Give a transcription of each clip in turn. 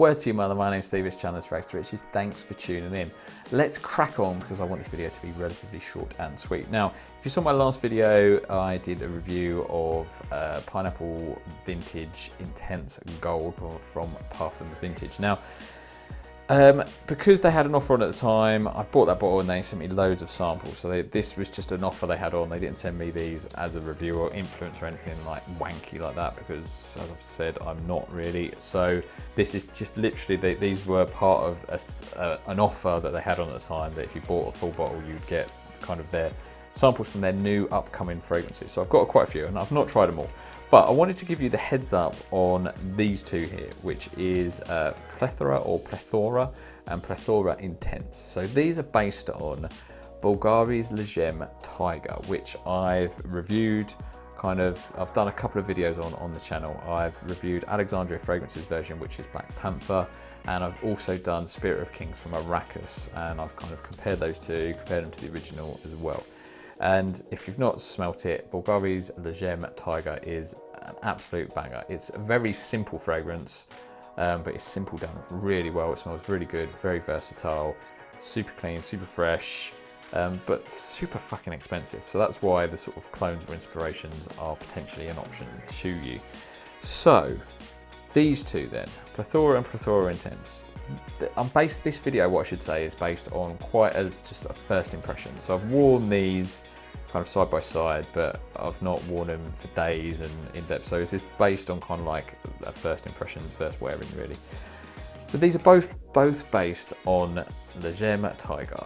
Word to your mother, my name's Steve, this channel is Frags to Riches. Thanks for tuning in. Let's crack on because I want this video to be relatively short and sweet. Now, if you saw my last video, I did a review of Pineapple Vintage Intense Gold from Parfums Vintage. Now, because they had an offer on at the time, I bought that bottle and they sent me loads of samples. So this was just an offer they had on. They didn't send me these as a review or influence or anything like wanky like that because, as I've said, I'm not really. So this is just literally, these were part of an offer that they had on at the time, that if you bought a full bottle, you'd get kind of their samples from their new upcoming fragrances. So I've got quite a few and I've not tried them all. But I wanted to give you the heads up on these two here, which is Plethora and Plethora Intense. So these are based on Bvlgari Le Gemme Tygar, which I've reviewed. I've done a couple of videos on the channel. I've reviewed Alexandria Fragrances version, which is Black Panther, and I've also done Spirit of Kings from Arrakis, and I've kind of compared those two, compared them to the original as well. And if you've not smelt it, Bvlgari Le Gemme Tygar is an absolute banger. It's a very simple fragrance, but it's simple done really well. It smells really good, very versatile, super clean, super fresh, but super fucking expensive. So that's why the sort of clones or inspirations are potentially an option to you. So these two then, Plethora and Plethora Intense. This video, what I should say, is based on quite just a first impression. So I've worn these kind of side by side, but I've not worn them for days and in depth. So this is based on kind of like a first impressions, first wearing really. So these are both based on Le Gemme Tygar.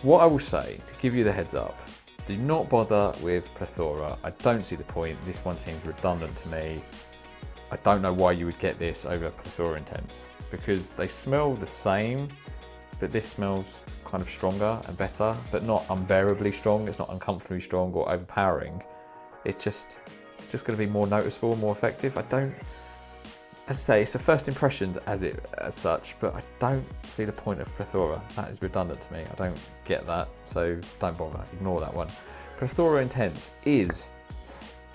What I will say, to give you the heads up, do not bother with Plethora. I don't see the point. This one seems redundant to me. I don't know why you would get this over Plethora Intense, because they smell the same, but this smells kind of stronger and better, but not unbearably strong. It's not uncomfortably strong or overpowering. It's just going to be more noticeable, more effective. As I say, it's a first impressions as such, but I don't see the point of Plethora. That is redundant to me. I don't get that, so don't bother. Ignore that one. Plethora Intense is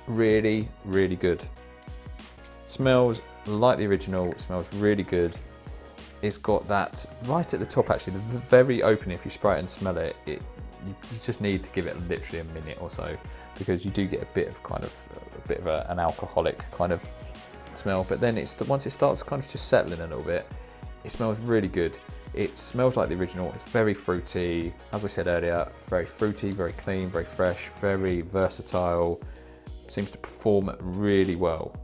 really, really good. Smells like the original, smells really good. It's got that right at the top actually, the very opening, if you spray it and smell it, you just need to give it literally a minute or so, because you do get a bit of an alcoholic kind of smell, but then once it starts kind of just settling a little bit, it smells really good. It smells like the original. It's very fruity, as I said earlier, very fruity, very clean, very fresh, very versatile, seems to perform really well.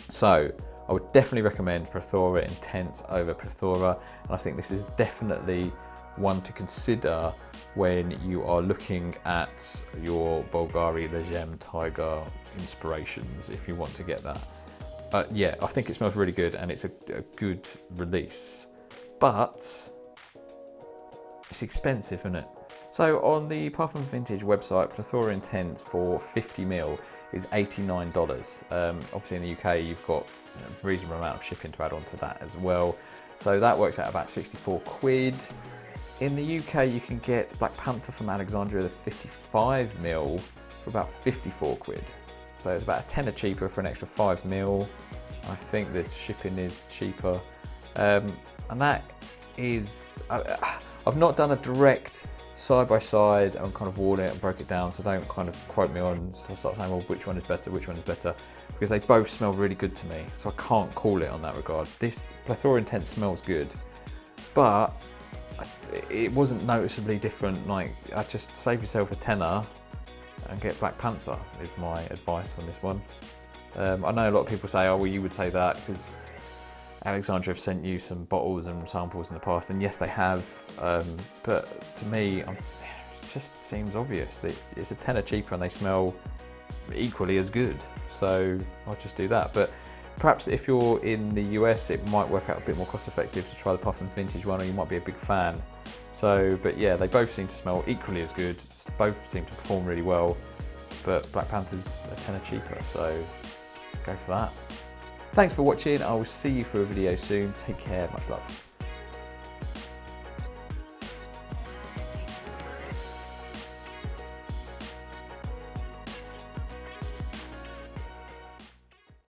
So I would definitely recommend Plethora Intense over Plethora, and I think this is definitely one to consider when you are looking at your Bvlgari Le Gemme Tygar inspirations, if you want to get that. Yeah, I think it smells really good and it's a good release, but it's expensive, isn't it? So on the Parfum Vintage website, Plethora Intense for 50ml is $89. Obviously in the UK, you've got a reasonable amount of shipping to add on to that as well. So that works out about 64 quid. In the UK, you can get Black Panther from Alexandria, the 55ml, for about 54 quid. So it's about a tenner cheaper for an extra 5ml. I think the shipping is cheaper. And that is, I've not done a direct side by side and kind of worn it and broke it down, so don't kind of quote me on start saying, well, which one is better, because they both smell really good to me, so I can't call it on that regard. This Plethora Intense smells good, but it wasn't noticeably different. Like, I just save yourself a tenner and get Black Panther is my advice on this one. I know a lot of people say, oh well, you would say that because Alexandria have sent you some bottles and samples in the past, and yes they have, but to me it just seems obvious that it's a tenner cheaper and they smell equally as good, so I'll just do that. But perhaps if you're in the US, it might work out a bit more cost effective to try the Parfum Vintage one, or you might be a big fan. So, but yeah, they both seem to smell equally as good, both seem to perform really well, but Black Panther's a tenner cheaper, so go for that. Thanks for watching. I will see you for a video soon. Take care, much love.